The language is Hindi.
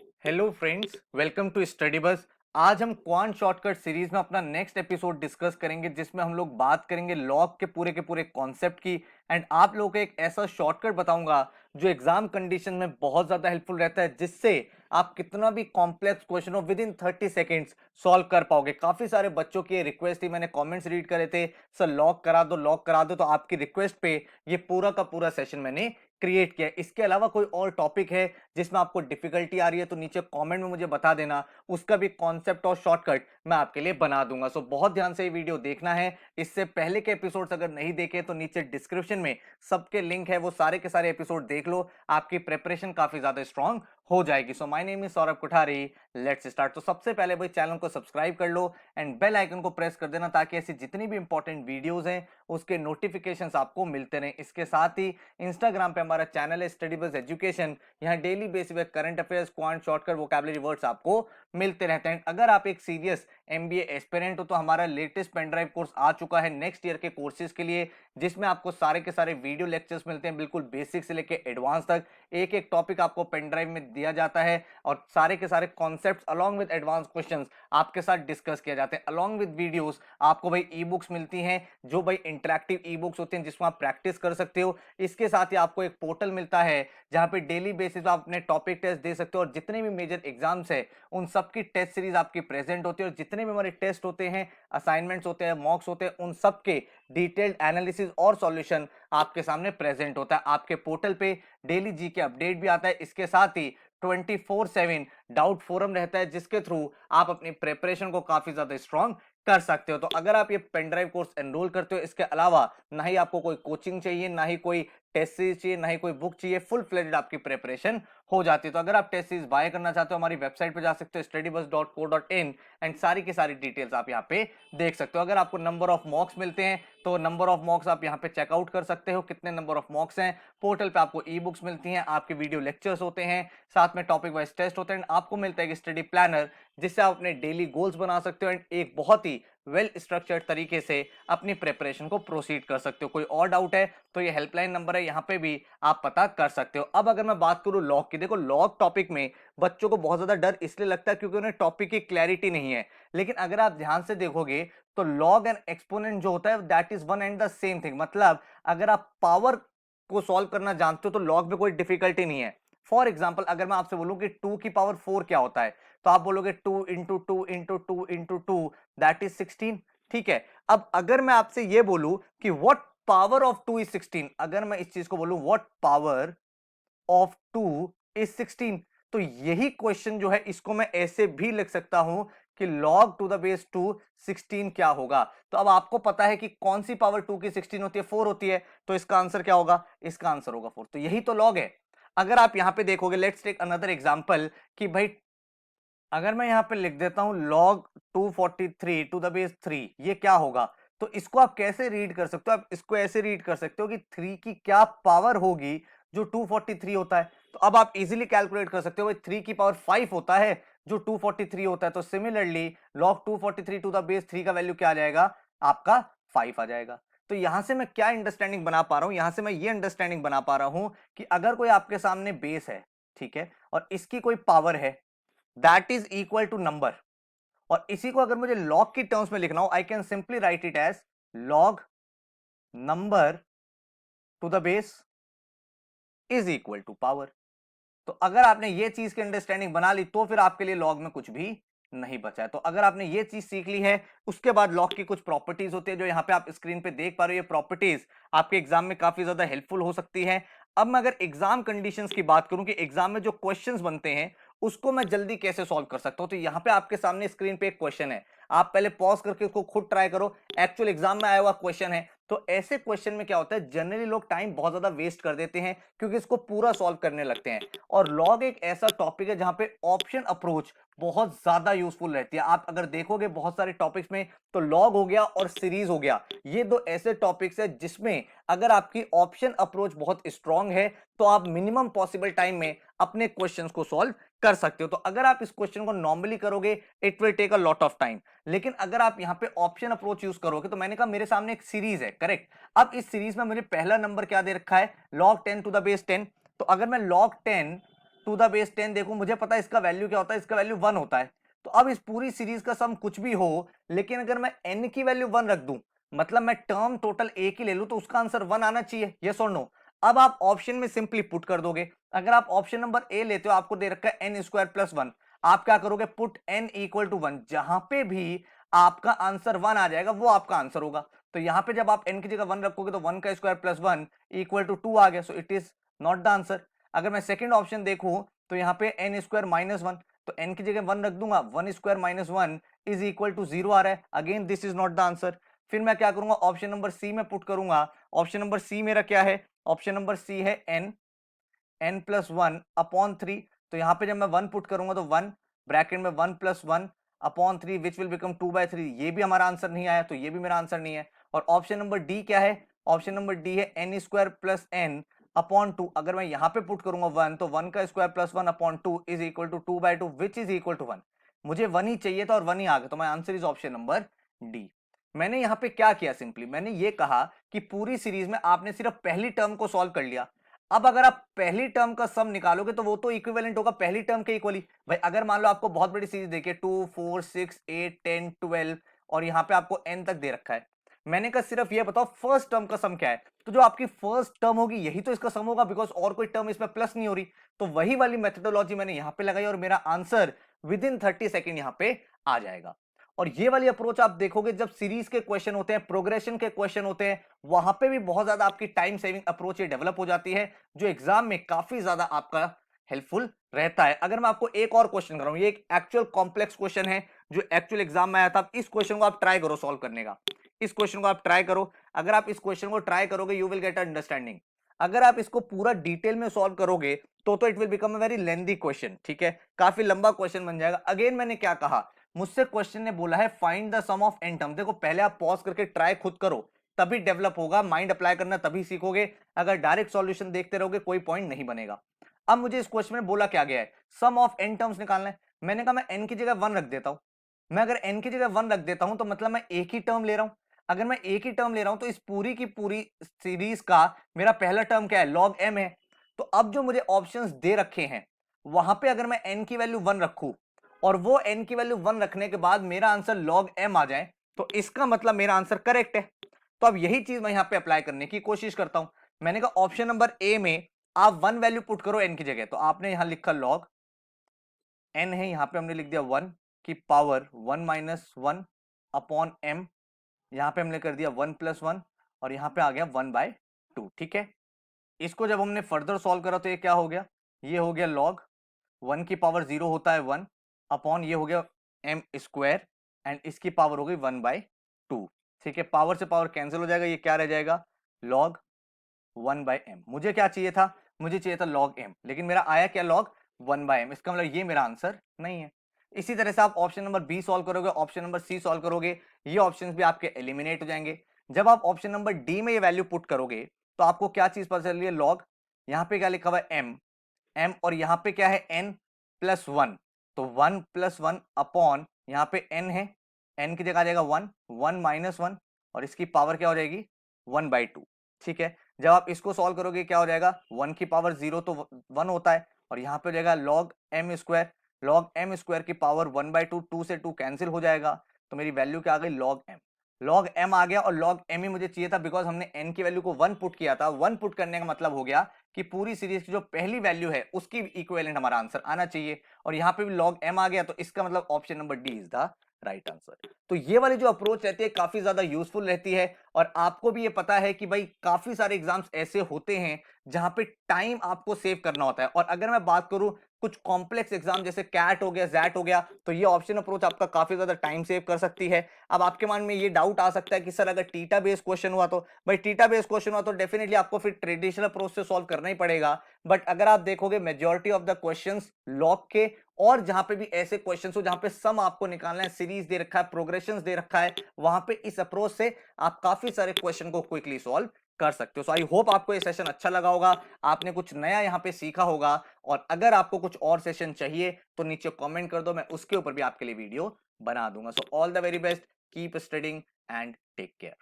Hello friends, welcome to study bus. आज हम क्वांट शॉर्टकट सीरीज में अपना नेक्स्ट एपिसोड डिस्कस करेंगे जिसमें हम लोग बात करेंगे लॉग के पूरे कॉन्सेप्ट की। एंड आप लोगों को एक ऐसा शॉर्टकट बताऊंगा जो एग्जाम कंडीशन में बहुत ज्यादा हेल्पफुल रहता है, जिससे आप कितना भी कॉम्प्लेक्स क्वेश्चन हो विद इन 30 सेकेंड्स सॉल्व कर पाओगे। काफी सारे बच्चों की रिक्वेस्ट थी, मैंने कॉमेंट्स रीड करे थे, सर लॉग करा दो लॉग करा दो। तो आपकी रिक्वेस्ट पे ये पूरा का पूरा सेशन मैंने क्रिएट किया है। इसके अलावा कोई और टॉपिक है जिसमें आपको डिफिकल्टी आ रही है तो नीचे कमेंट में मुझे बता देना, उसका भी कॉन्सेप्ट और शॉर्टकट मैं आपके लिए बना दूंगा। सो बहुत ध्यान से ये वीडियो देखना है। इससे पहले के एपिसोड्स अगर नहीं देखे तो नीचे डिस्क्रिप्शन में सबके लिंक है, वो सारे के सारे एपिसोड देख लो, आपकी प्रिपरेशन काफी ज्यादा स्ट्रांग हो जाएगी। So my name is Saurabh Kothari, let's start. तो सबसे पहले भाई चैनल को सब्सक्राइब कर लो एंड बेल आइकन को प्रेस कर देना ताकि ऐसी जितनी भी इंपॉर्टेंट वीडियोस हैं उसके नोटिफिकेशंस आपको मिलते रहें। इसके साथ ही इंस्टाग्राम पे हमारा चैनल है स्टडी बस एजुकेशन, यहाँ डेली बेसिस पे current affairs, quant, shortcut, vocabulary words आपको मिलते रहते हैं। अगर आप एक सीरियस एमबीए एस्पिरेंट हो तो हमारा लेटेस्ट पेन ड्राइव कोर्स आ चुका है नेक्स्ट ईयर के कोर्सेज के लिए, जिसमें आपको सारे के सारे वीडियो लेक्चर्स मिलते हैं, बिल्कुल बेसिक से लेके एडवांस तक। एक एक टॉपिक आपको पेन ड्राइव में दिया जाता है और सारे के सारे concepts along with advance questions आपके साथ डिस्कस किए जाते हैं। अलॉन्ग विद वीडियोस आपको भाई ई बुक्स मिलती हैं, जो भाई इंटरेक्टिव ई बुक्स होती हैं जिसमें आप प्रैक्टिस कर सकते हो। इसके साथ ही आपको एक पोर्टल मिलता है जहां पे डेली बेसिस पे आप अपने टॉपिक टेस्ट दे सकते हो और जितने भी मेजर एग्जाम्स है उन सबकी टेस्ट सीरीज आपकी प्रेजेंट होती है और जितने भी हमारे टेस्ट होते हैं, असाइनमेंट्स होते हैं, मॉक्स होते हैं, उन सबके डिटेल्ड एनालिसिस और सॉल्यूशन आपके सामने प्रेजेंट होता है। आपके पोर्टल पे डेली जी के अपडेट भी आता है। इसके साथ ही 24/7 डाउट फोरम रहता है जिसके थ्रू आप अपनी प्रिपरेशन को काफी ज्यादा स्ट्रांग कर सकते हो। तो अगर आप ये पेन ड्राइव कोर्स एनरोल करते हो, इसके अलावा ना ही आपको कोई कोचिंग चाहिए, ना ही कोई टेस्ट सीरीज चाहिए, ना ही कोई बुक चाहिए, फुल फ्लेज्ड आपकी प्रिपरेशन हो जाती है। तो अगर आप टेस्ट सीरीज बाय करना चाहते हो हमारी वेबसाइट पे जा सकते हो studybus.co.in एंड सारी की सारी डिटेल्स आप यहाँ पे देख सकते हो। अगर आपको नंबर ऑफ मॉक्स मिलते हैं तो नंबर ऑफ मॉक्स आप यहाँ पे चेकआउट कर सकते हो, कितने नंबर ऑफ मॉक्स हैं। पोर्टल पे आपको ई बुक्स मिलती हैं, आपके वीडियो लेक्चर्स होते हैं, साथ में टॉपिक वाइज टेस्ट होते हैं, आपको मिलता है एक स्टडी प्लानर जिससे आप अपने डेली गोल्स बना सकते हो एंड एक बहुत ही वेल स्ट्रक्चर्ड तरीके से अपनी प्रिपरेशन को प्रोसीड कर सकते हो। कोई और डाउट है तो ये हेल्पलाइन नंबर है, यहाँ पे भी आप पता कर सकते हो। अब अगर मैं बात करूं लॉग की, देखो लॉग टॉपिक में बच्चों को बहुत ज्यादा डर इसलिए लगता है क्योंकि उन्हें टॉपिक की क्लैरिटी नहीं है। लेकिन अगर आप ध्यान से देखोगे तो लॉग एंड एक्सपोनेंट जो होता है that is one and the same thing. मतलब अगर आप पावर को सॉल्व करना जानते हो तो लॉग में कोई डिफिकल्टी नहीं है। फॉर एग्जाम्पल अगर मैं आपसे बोलूं कि 2 की पावर 4 क्या होता है तो आप बोलोगे 2 into 2 into 2 into 2 that is 16। ठीक है, अब अगर मैं आपसे ये बोलूं कि व्हाट पावर ऑफ 2 इज 16, अगर मैं इस चीज को बोलूं व्हाट पावर ऑफ 2 इज 16, तो यही क्वेश्चन जो है इसको मैं ऐसे भी लिख सकता हूं कि log टू द बेस 2 16 क्या होगा। तो अब आपको पता है कि कौन सी पावर 2 की 16 होती है, 4 होती है, तो इसका आंसर क्या होगा, इसका आंसर होगा 4। तो यही तो log है। अगर आप यहां पे देखोगे, लेट्स टेक अनदर एग्जांपल कि भाई अगर मैं यहां पे लिख देता हूं log 243 टू द बेस 3, ये क्या होगा। तो इसको आप कैसे रीड कर सकते हो, आप इसको ऐसे रीड कर सकते हो कि 3 की क्या पावर होगी जो 243 होता है। तो अब आप इजीली कैलकुलेट कर सकते हो, भाई 3 की पावर 5 होता है जो 243 होता है। तो similarly log 243 to the base 3 का वैल्यू क्या आ जाएगा, आपका 5 आ जाएगा। तो यहां से मैं क्या अंडरस्टैंडिंग बना पा रहा हूं, यहां से मैं ये अंडरस्टैंडिंग बना पा रहा हूं कि अगर कोई आपके सामने बेस है, ठीक है, और इसकी कोई पावर है that is equal to number, और इसी को अगर मुझे लॉग की टर्म्स में लिखना हो I can simply write it as log number to the base is equal to power. तो अगर आपने ये चीज की अंडरस्टैंडिंग बना ली तो फिर आपके लिए लॉग में कुछ भी नहीं बचा है। तो अगर आपने ये चीज सीख ली है, उसके बाद लॉग की कुछ प्रॉपर्टीज होती है जो यहाँ पे आप स्क्रीन पे देख पा रहे हो। ये प्रॉपर्टीज आपके एग्जाम में काफी ज्यादा हेल्पफुल हो सकती है। अब मैं अगर एग्जाम कंडीशंस की बात करूं कि एग्जाम में जो क्वेश्चंस बनते हैं उसको मैं जल्दी कैसे सॉल्व कर सकता हूं, तो यहाँ पे आपके सामने स्क्रीन पे एक क्वेश्चन है, आप पहले पॉज करके उसको खुद ट्राई करो। एक्चुअल एग्जाम में आया हुआ क्वेश्चन है। तो ऐसे क्वेश्चन में क्या होता है, जनरली लोग टाइम बहुत ज्यादा वेस्ट कर देते हैं क्योंकि इसको पूरा सॉल्व करने लगते हैं। और लॉग एक ऐसा टॉपिक है जहां पे ऑप्शन अप्रोच बहुत ज्यादा यूजफुल रहती है। आप अगर देखोगे बहुत सारे टॉपिक्स में तो लॉग हो गया और सीरीज हो गया, ये दो ऐसे टॉपिक्स है जिसमें अगर आपकी ऑप्शन अप्रोच बहुत स्ट्रांग है तो आप मिनिमम पॉसिबल टाइम में अपने क्वेश्चंस को सॉल्व कर सकते हो। तो अगर आप इस क्वेश्चन को नॉर्मली करोगे it will take a lot of time, लेकिन अगर आप यहां पे ऑप्शन अप्रोच यूज करोगे तो मैंने कहा मेरे सामने एक सीरीज है, करेक्ट। अब इस सीरीज में मुझे पहला नंबर क्या दे रखा है, log 10 टू द बेस 10। तो अगर मैं log 10 टू द बेस 10 देखूं, मुझे पता है इसका वैल्यू क्या होता है, इसका वैल्यू 1 होता है। तो अब इस पूरी सीरीज का सम कुछ भी हो, लेकिन अगर मैं n की वैल्यू 1 रख दूं, मतलब मैं टर्म टोटल a की ले लूं, तो उसका आंसर 1 आना चाहिए, यस और नो। अब आप ऑप्शन में सिंपली पुट कर दोगे। अगर आप ऑप्शन नंबर ए लेते हो, आपको दे रखा है n स्क्वायर प्लस 1, आप क्या करोगे, पुट n इक्वल टू 1, जहां पे भी आपका आंसर 1 आ जाएगा वो आपका आंसर होगा। तो यहां पे जब आप n की जगह 1 रखोगे तो 1 का स्क्वायर प्लस 1 इक्वल टू 2 आ गया, so it is not the answer. अगर मैं सेकंड ऑप्शन देखूं तो यहाँ पे n स्क्वायर माइनस 1, तो n की जगह 1 रख दूंगा, 1 square minus 1 is equal to 0 आ रहा है, again this is not the answer. फिर मैं क्या करूंगा, ऑप्शन नंबर सी में पुट करूंगा। ऑप्शन नंबर सी मेरा क्या है, ऑप्शन नंबर सी है n प्लस 1 अपॉन 3। तो यहाँ पे जब मैं 1 पुट करूंगा तो 1 ब्रैकेट में 1 plus 1 upon 3 which will become 2/3, ये भी हमारा आंसर नहीं आया, तो ये भी मेरा आंसर नहीं है। और ऑप्शन नंबर डी क्या है, ऑप्शन नंबर डी है n square plus n upon 2। अगर मैं यहाँ पे पुट करूंगा 1, तो 1 का square plus 1 upon 2 is equal to 2/2 which is equal to 1। मुझे 1 ही चाहिए था और 1 ही आ गया, तो my answer is option number D. मैंने यहाँ पे क्या किया, सिंपली मैंने ये कहा कि पूरी सीरीज में आपने सिर्फ पहली टर्म को सॉल्व कर लिया। अब अगर आप पहली टर्म का सम निकालोगे तो वो तो इक्विवेलेंट होगा पहली टर्म के इक्वली। भाई अगर मान लो आपको बहुत बड़ी सीरीज देखिए 2 4 6 8 10 12 और यहाँ पे आपको n तक दे रखा है, मैंने कहा सिर्फ ये बताओ फर्स्ट टर्म का सम क्या है। तो जो आपकी फर्स्ट टर्म होगी यही तो इसका सम होगा, बिकॉज और कोई टर्म इसमें प्लस नहीं हो रही। तो वही वाली मेथडोलॉजी मैंने यहाँ पे लगाई और मेरा आंसर विद इन 30 सेकेंड यहाँ पे आ जाएगा। और ये वाली अप्रोच आप देखोगे जब सीरीज के क्वेश्चन होते हैं, प्रोग्रेशन के क्वेश्चन होते हैं, वहां पे भी बहुत ज्यादा आपकी टाइम सेविंग अप्रोच ये डेवलप हो जाती है, जो एग्जाम में काफी ज्यादा आपका हेल्पफुल रहता है। अगर मैं आपको एक और क्वेश्चन कराऊं, ये एक एक्चुअल कॉम्प्लेक्स क्वेश्चन है जो एक्चुअल एग्जाम में आया था, इस क्वेश्चन को आप ट्राई करो सॉल्व करने का। इस क्वेश्चन को आप ट्राई करो, अगर आप इस क्वेश्चन को ट्राई करोगे यू विल गेट अंडरस्टैंडिंग। अगर आप इसको पूरा डिटेल में सॉल्व करोगे तो it will become a very lengthy question, ठीक है, काफी लंबा क्वेश्चन बन जाएगा। अगेन मैंने क्या कहा, मुझसे क्वेश्चन ने बोला है find the sum of n term. देखो पहले आप पॉज करके ट्राई खुद करो, तभी डेवलप होगा, माइंड अप्लाई करना तभी सीखोगे। अगर डायरेक्ट सॉल्यूशन देखते रहोगे कोई पॉइंट नहीं बनेगा। अब मुझे इस क्वेश्चन में बोला क्या गया है, सम ऑफ n टर्म्स निकालना है। मैंने कहा मैं n की जगह 1 रख देता हूं। मैं अगर n की जगह 1 रख देता हूं तो मतलब मैं एक ही टर्म ले रहा हूं। अगर मैं एक ही टर्म ले रहा हूं तो इस पूरी की पूरी सीरीज का मेरा पहला टर्म क्या है, लॉग m है। तो अब जो मुझे ऑप्शंस दे रखे हैं वहां पे अगर मैं n की वैल्यू 1 रखूं और वो n की वैल्यू 1 रखने के बाद मेरा आंसर log m आ जाए, तो इसका मतलब मेरा आंसर करेक्ट है। तो अब यही चीज मैं यहां पे अप्लाई करने की कोशिश करता हूं। मैंने कहा ऑप्शन नंबर ए में आप 1 वैल्यू पुट करो n की जगह, तो आपने यहां लिखा log n है, यहां पे हमने लिख दिया 1 की पावर 1 माइनस 1 अपॉन m, यहां पे हमने कर दिया 1 प्लस 1 और यहां पे आ गया 1/2, ठीक है। इसको जब हमने फर्दर सॉल्व करा तो ये क्या हो गया, ये हो गया log 1 की पावर 0 होता है 1 अपॉन ये हो गया m स्क्वायर एंड इसकी पावर हो गई 1/2, ठीक है। पावर से पावर कैंसिल हो जाएगा, ये क्या रह जाएगा, log 1/m। मुझे क्या चाहिए था, मुझे चाहिए था log m, लेकिन मेरा आया क्या, log 1/m। इसका मतलब ये मेरा आंसर नहीं है। इसी तरह से आप ऑप्शन नंबर बी सॉल्व करोगे, ऑप्शन नंबर सी सॉल्व करोगे, ये ऑप्शंस भी आपके एलिमिनेट हो जाएंगे। जब आप ऑप्शन नंबर डी में ये वैल्यू पुट करोगे तो आपको क्या चीज पता चल रही है, log, यहाँ पे क्या लिखा हुआ है m और यहाँ पे क्या है n प्लस 1, तो 1 प्लस 1 अपॉन यहाँ पे n है, n की जगह आ जाएगा 1, 1 माइनस 1 और इसकी पावर क्या हो जाएगी 1/2, ठीक है। जब आप इसको सॉल्व करोगे क्या हो जाएगा, 1 की पावर 0 तो 1 होता है और यहाँ पे हो जाएगा log m square, log m square की पावर 1/2, 2 से 2 कैंसिल हो जाएगा, तो मेरी वैल्यू क्या आ गई, log m। log m आ गया और log m ही मुझे चाहिए था, बिकॉज हमने n की वैल्यू को 1 पुट किया था। 1 पुट करने का मतलब हो गया कि पूरी सीरीज की जो पहली वैल्यू है उसकी इक्विवेलेंट हमारा आंसर आना चाहिए, और यहाँ पे भी log m आ गया, तो इसका मतलब option number D is the right answer. तो ये वाली जो अप्रोच रहती है काफी ज्यादा यूजफुल रहती है, और आपको भी ये पता है कि भाई काफी सारे एग्जाम्स ऐसे होते हैं जहां पे टाइम आपको सेव करना होता है। और अगर मैं बात करूं कुछ कॉम्प्लेक्स एग्जाम जैसे कैट हो गया, जैट हो गया, तो ये ऑप्शन अप्रोच आपका काफी ज्यादा टाइम सेव कर सकती है। अब आपके मन में ये डाउट आ सकता है कि सर अगर टीटा बेस्ड क्वेश्चन हुआ तो, भाई टीटा बेस्ड क्वेश्चन हुआ तो डेफिनेटली आपको फिर ट्रेडिशनल अप्रोच से सॉल्व करना ही पड़ेगा। बट अगर आप देखोगे majority of the questions log के, और जहां पे भी ऐसे क्वेश्चंस हो जहां पे सम आपको निकालना है, सीरीज दे रखा है, प्रोग्रेशंस दे रखा है, वहां पे इस अप्रोच से आप काफी सारे क्वेश्चन को क्विकली सॉल्व कर सकते हो। सो आई होप आपको ये सेशन अच्छा लगा होगा, आपने कुछ नया यहाँ पे सीखा होगा। और अगर आपको कुछ और सेशन चाहिए तो नीचे कमेंट कर दो, मैं उसके ऊपर भी आपके लिए वीडियो बना दूंगा। So all the very best, keep studying and take care.